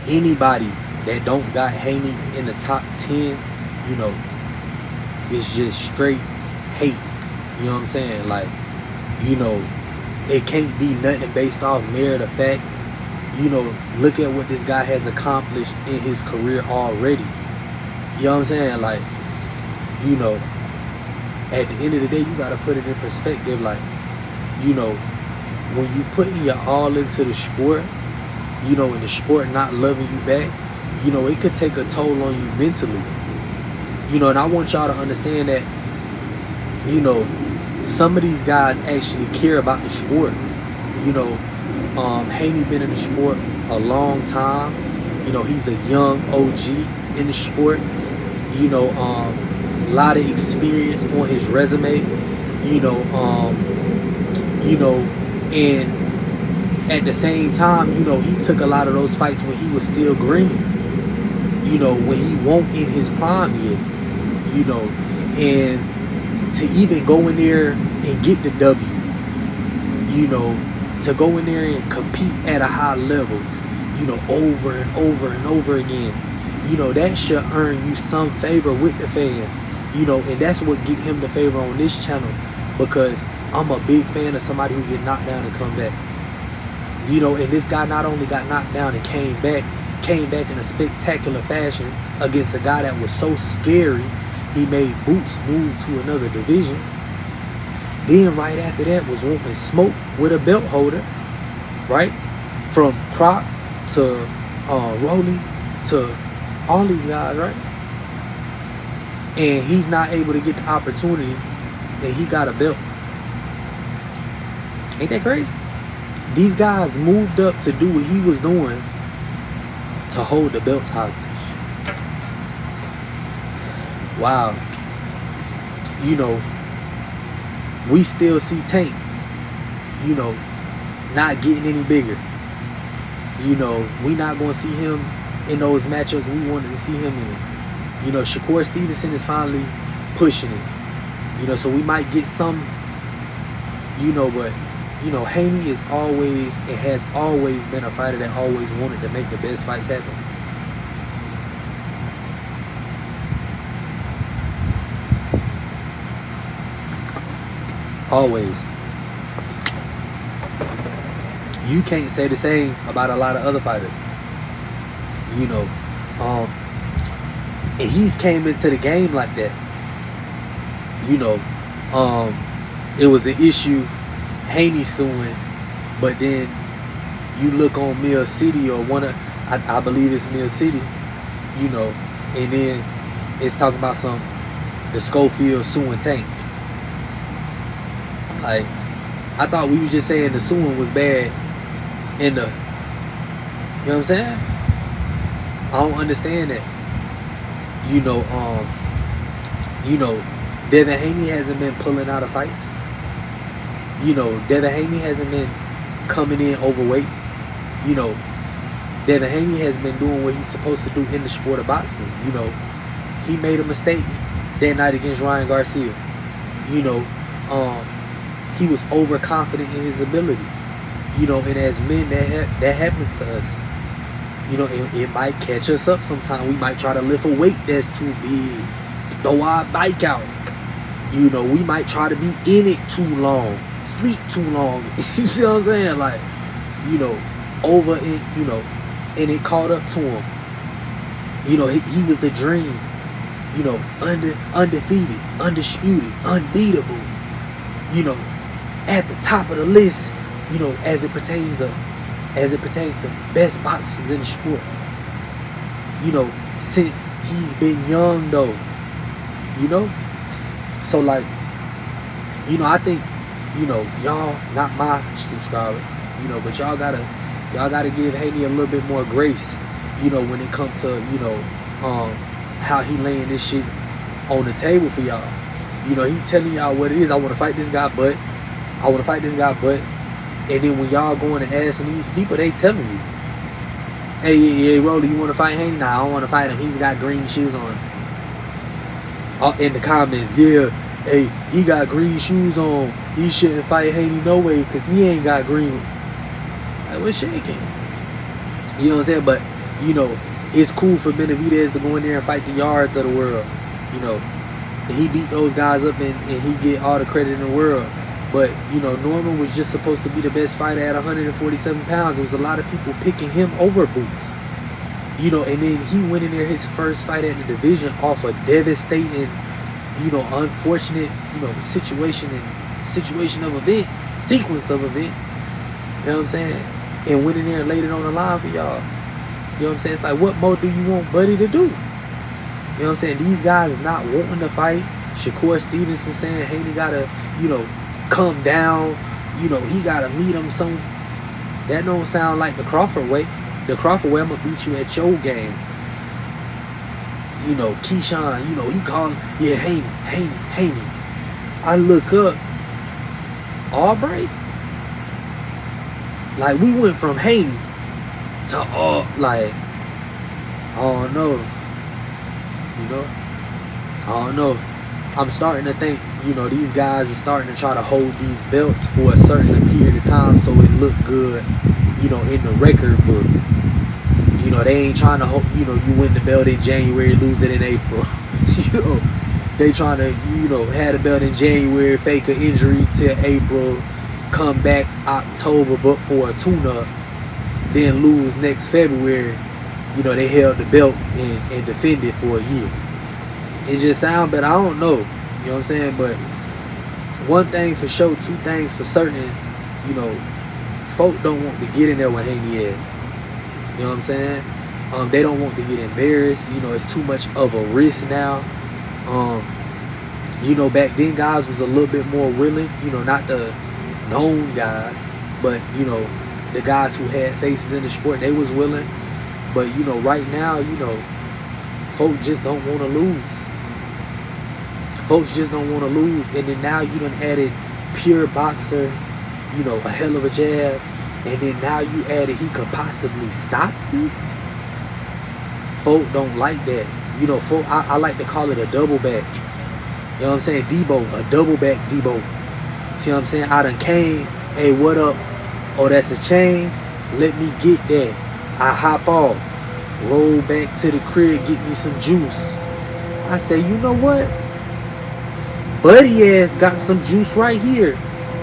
anybody that don't got Haney in the top 10, you know, it's just straight hate. You know what I'm saying? Like, you know, it can't be nothing based off merit of fact. You know, look at what this guy has accomplished in his career already. You know what I'm saying? Like, you know, at the end of the day, you gotta put it in perspective. Like, you know, when you putting your all into the sport, you know, and the sport not loving you back, you know, it could take a toll on you mentally. You know, and I want y'all to understand that, you know, some of these guys actually care about the sport. You know, Haney been in the sport a long time. You know, he's a young OG in the sport. You know, a lot of experience on his resume. You know, and at the same time, you know, he took a lot of those fights when he was still green. You know, when he won't in his prime yet. You know, and to even go in there and get the W. You know, to go in there and compete at a high level, you know, over and over and over again, you know, that should earn you some favor with the fan, you know, and that's what get him the favor on this channel, because I'm a big fan of somebody who get knocked down and come back, you know. And this guy not only got knocked down and came back in a spectacular fashion against a guy that was so scary, he made Boots move to another division. Then right after that was wanting smoke with a belt holder, right? From Croc to Rolly to all these guys, right? And he's not able to get the opportunity, and he got a belt. Ain't that crazy? These guys moved up to do what he was doing to hold the belts hostage. Wow. You know, we still see Tank, you know, not getting any bigger. You know, we not going to see him in those matchups we wanted to see him in. You know, Shakur Stevenson is finally pushing it. You know, so we might get some, you know, but, you know, Haney is always, and has always been a fighter that always wanted to make the best fights happen. Always. You can't say the same about a lot of other fighters. You know, and he's came into the game like that. You know, it was an issue Haney suing, but then you look on Mill City or I believe it's Mill City, you know, and then it's talking about the Schofield suing Tank. Like, I thought we were just saying the suing was bad in the, you know what I'm saying? I don't understand that. You know, Devin Haney hasn't been pulling out of fights. You know, Devin Haney hasn't been coming in overweight. You know, Devin Haney has been doing what he's supposed to do in the sport of boxing. You know, he made a mistake that night against Ryan Garcia. You know, he was overconfident in his ability. You know, and as men, that happens to us. You know, it might catch us up sometime. We might try to lift a weight that's too big, throw our bike out. You know, we might try to be in it too long, sleep too long. You see what I'm saying? Like, you know, over it, you know, and it caught up to him. You know, he was the dream. You know, undefeated, undisputed, unbeatable. You know, at the top of the list. You know, as it pertains to best boxers in the sport. You know, since he's been young though. You know? So like, you know, I think, you know, y'all, not my subscribers, you know, but y'all gotta give Haney a little bit more grace, you know, when it comes to, you know, how he laying this shit on the table for y'all. You know, he telling y'all what it is. I want to fight this guy, but and then when y'all going and asking these people, they telling you, hey, Rolly, you want to fight Haney? Nah, I don't want to fight him. He's got green shoes on. In the comments, yeah, hey, he got green shoes on. He shouldn't fight Haney no way because he ain't got green. Like, what's shaking? You know what I'm saying? But You know, it's cool for Benavidez to go in there and fight the yards of the world. You know, he beat those guys up and he get all the credit in the world. But, you know, Norman was just supposed to be the best fighter at 147 pounds. There was a lot of people picking him over Boots. You know, and then he went in there his first fight at the division off a devastating, you know, unfortunate, you know, situation of events, sequence of events. You know what I'm saying? And went in there and laid it on the line for y'all. You know what I'm saying? It's like, what more do you want Buddy to do? You know what I'm saying? These guys is not wanting to fight. Shakur Stevenson saying Haney gotta, you know, come down. You know, he gotta meet him some. That don't sound like the Crawford way. The Crawford way, I'm gonna beat you at your game. You know, Keyshawn, you know, he called, yeah, Haney. I look up, Albright. Like, we went from Haney to all, like, I don't know. You know? I don't know. I'm starting to think, you know, these guys are starting to try to hold these belts for a certain period of time so it look good, you know, in the record book. You know, they ain't trying to hope, you know, you win the belt in January, lose it in April. You know, they trying to, you know, have the belt in January, fake an injury till April, come back October but for a tune-up, then lose next February. You know, they held the belt and defended for a year. It just sounds, but I don't know. You know what I'm saying? But one thing for sure, two things for certain, you know, folk don't want to get in there with Haney is. You know what I'm saying? They don't want to get embarrassed. You know, it's too much of a risk now. You know, back then guys was a little bit more willing. You know, not the known guys, but, you know, the guys who had faces in the sport, they was willing. But, you know, right now, you know, folk just don't want to lose. Folks just don't want to lose. And then now you done added pure boxer, you know, a hell of a jab. And then now you added he could possibly stop you. Folk don't like that. You know, folk, I like to call it a double back. You know what I'm saying? Debo, a double back Debo. See what I'm saying? I done came. Hey, what up? Oh, that's a chain. Let me get that. I hop off. Roll back to the crib. Get me some juice. I say, you know what? Buddy ass got some juice right here.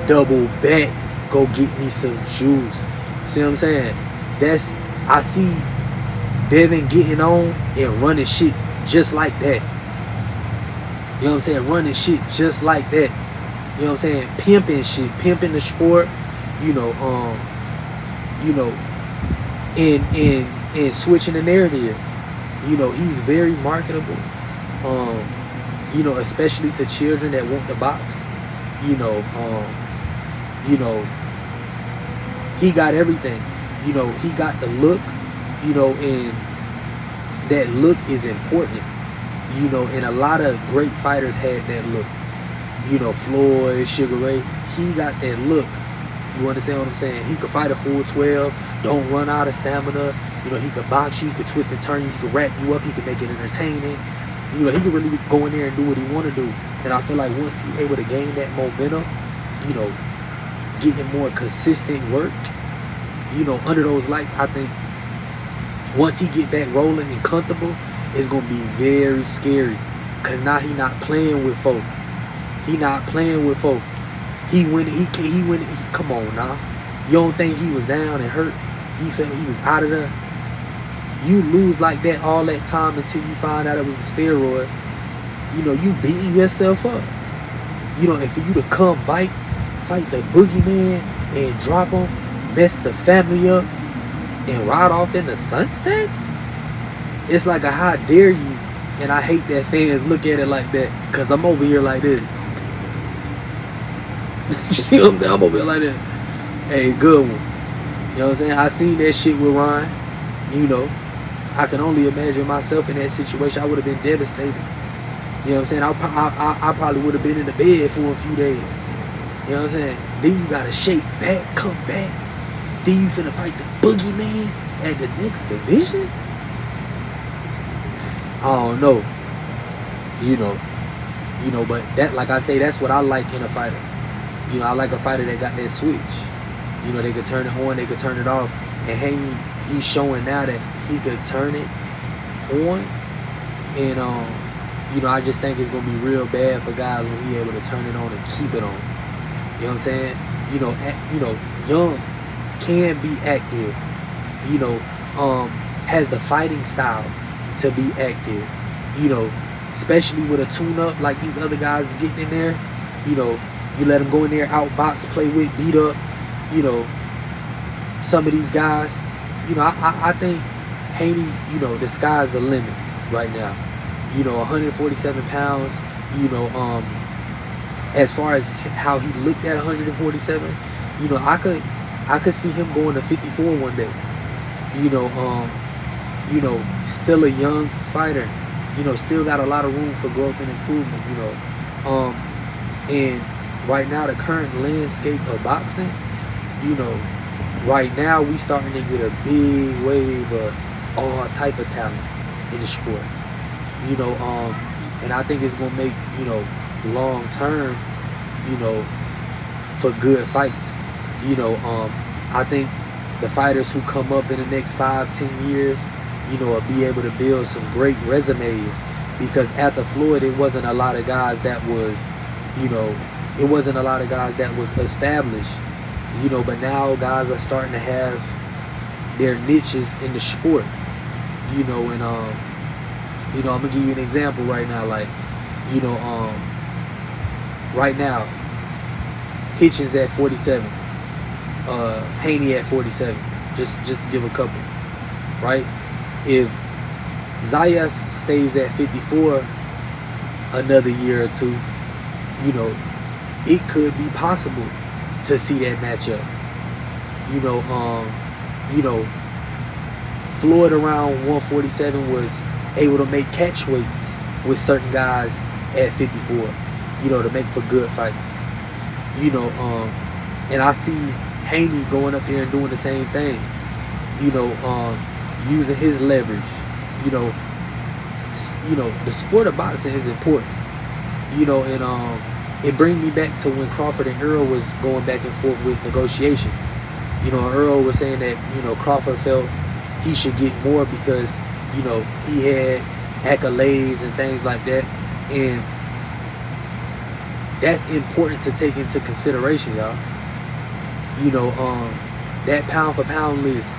Double back. Go get me some juice. See what I'm saying? That's, I see Devin getting on and running shit just like that. You know what I'm saying? Running shit just like that. You know what I'm saying? Pimping shit, pimping the sport. You know, and switching the narrative. You know, he's very marketable. You know, especially to children that want the box. You know, he got everything. You know, he got the look. You know, and that look is important. You know, and a lot of great fighters had that look. You know, Floyd, Sugar Ray, he got that look. You understand what I'm saying? He could fight a full 12, don't run out of stamina. You know, he could box you, he could twist and turn you, he could wrap you up, he could make it entertaining. You know, he could really go in there and do what he want to do. And I feel like once he's able to gain that momentum, you know, getting more consistent work, you know, under those lights, I think once he get back rolling and comfortable, it's going to be very scary. Because now he not playing with folk. He not playing with folk. He went, come on now. You don't think he was down and hurt? He felt he was out of there? You lose like that all that time until you find out it was a steroid. You know, you beating yourself up. You know, and for you to come fight the boogeyman and drop him, mess the family up, and ride off in the sunset? It's like a how dare you. And I hate that fans look at it like that. Because I'm over here like this. You see what I'm saying? I'm over here like that. Hey, good one. You know what I'm saying? I seen that shit with Ryan. You know, I can only imagine myself in that situation. I would have been devastated. You know what I'm saying? I probably would have been in the bed for a few days. You know what I'm saying? Then you gotta shake back, come back. Then you finna fight the boogeyman at the next division? I don't know. You know, but that, like I say, that's what I like in a fighter. You know, I like a fighter that got that switch. You know, they could turn it on, they could turn it off. And he's showing now that he could turn it on. And I just think it's gonna be real bad for guys when he able to turn it on and keep it on. You know what I'm saying? Young can be active. Has the fighting style to be active. Especially with a tune-up like these other guys is getting in there. You let them go in there, outbox, play with, beat up. Some of these guys. I think Haney. The sky's the limit right now. 147 pounds. As far as how he looked at 147, I could see him going to 54 one day. Still a young fighter. Still got a lot of room for growth and improvement. And right now the current landscape of boxing, right now we starting to get a big wave of all type of talent in the sport. And I think it's gonna make long term, for good fights. I think the fighters who come up in the next 5-10 years, will be able to build some great resumes, because after Floyd, it wasn't a lot of guys that was, established, but now guys are starting to have their niches in the sport, and I'm gonna give you an example right now, like, right now, Hitchens at 47, Haney at 47, just to give a couple, right? If Zayas stays at 54 another year or two, it could be possible to see that matchup. Floyd around 147 was able to make catch weights with certain guys at 54, to make for good fights. And I see Haney going up there and doing the same thing, using his leverage. The sport of boxing is important, and it brings me back to when Crawford and Earl was going back and forth with negotiations. Earl was saying that, Crawford felt he should get more because, he had accolades and things like that. And that's important to take into consideration, y'all. That pound for pound list,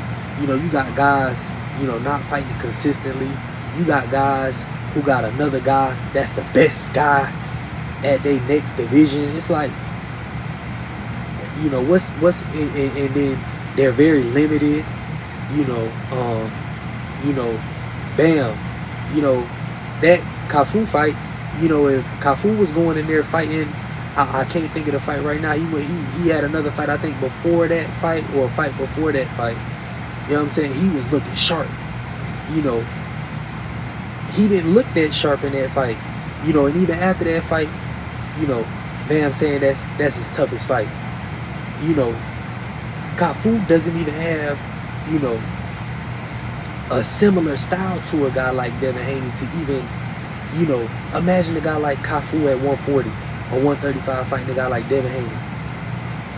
you got guys, not fighting consistently. You got guys who got another guy that's the best guy at their next division. It's like, and then they're very limited, bam, that Cafu fight, if Cafu was going in there fighting, I can't think of the fight right now. He had another fight, I think, before that fight, or a fight before that fight. You know what I'm saying? He was looking sharp. He didn't look that sharp in that fight. And even after that fight, Bam saying that's his toughest fight. Cafu doesn't even have, a similar style to a guy like Devin Haney to even, imagine a guy like Cafu at 140 or 135 fighting a guy like Devin Haney. You know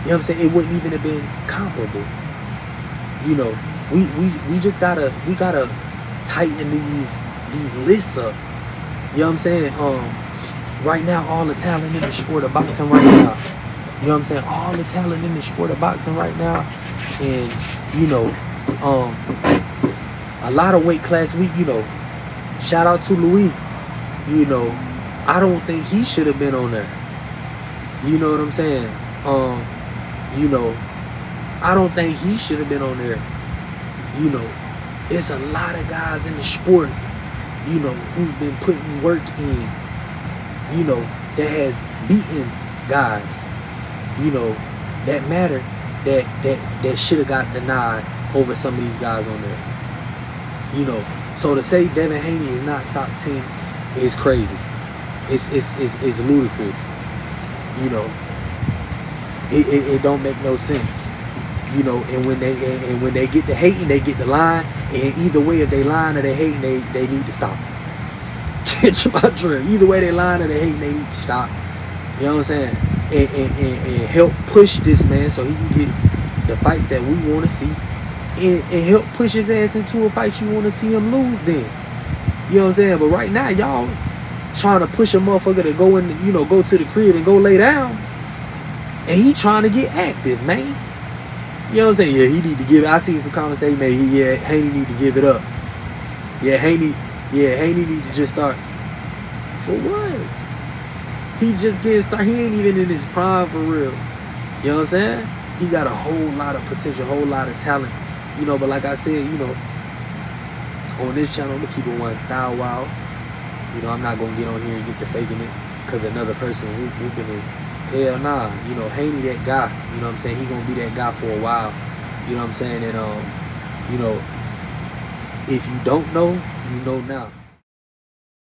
what I'm saying? It wouldn't even have been comparable. We just gotta tighten these lists up. You know what I'm saying? Right now, all the talent in the sport of boxing right now. You know what I'm saying? All the talent in the sport of boxing right now. And, a lot of weight class shout out to Louis. I don't think he should have been on there. You know what I'm saying? I don't think he should have been on there. It's a lot of guys in the sport, who's been putting work in, that has beaten guys, that matter, that should have got the nod over some of these guys on there. So to say Devin Haney is not top 10 is crazy. It's ludicrous. It don't make no sense. And when they get the hating, they get the line. And either way, if they lying or they hating, they need to stop. Catch my drill. Either way they lying or they hating, they need to stop. You know what I'm saying? And help push this man so he can get the fights that we want to see. and help push his ass into a fight you want to see him lose then. You know what I'm saying? But right now, y'all trying to push a motherfucker to go in, you know, go to the crib and go lay down. And he trying to get active, man. You know what I'm saying? Yeah, he need to give it. I seen some comments say, man, Haney need to give it up. Haney need to just start. For what? He just getting started. He ain't even in his prime for real. You know what I'm saying? He got a whole lot of potential, whole lot of talent. You know, but like I said, you know, on this channel, I'm gonna keep it 1,000 wild. You know, I'm not gonna get on here and get to faking it because another person whooping it. Hell nah. You know, Haney that guy. You know what I'm saying? He gonna be that guy for a while. You know what I'm saying? And you know, if you don't know, you know now.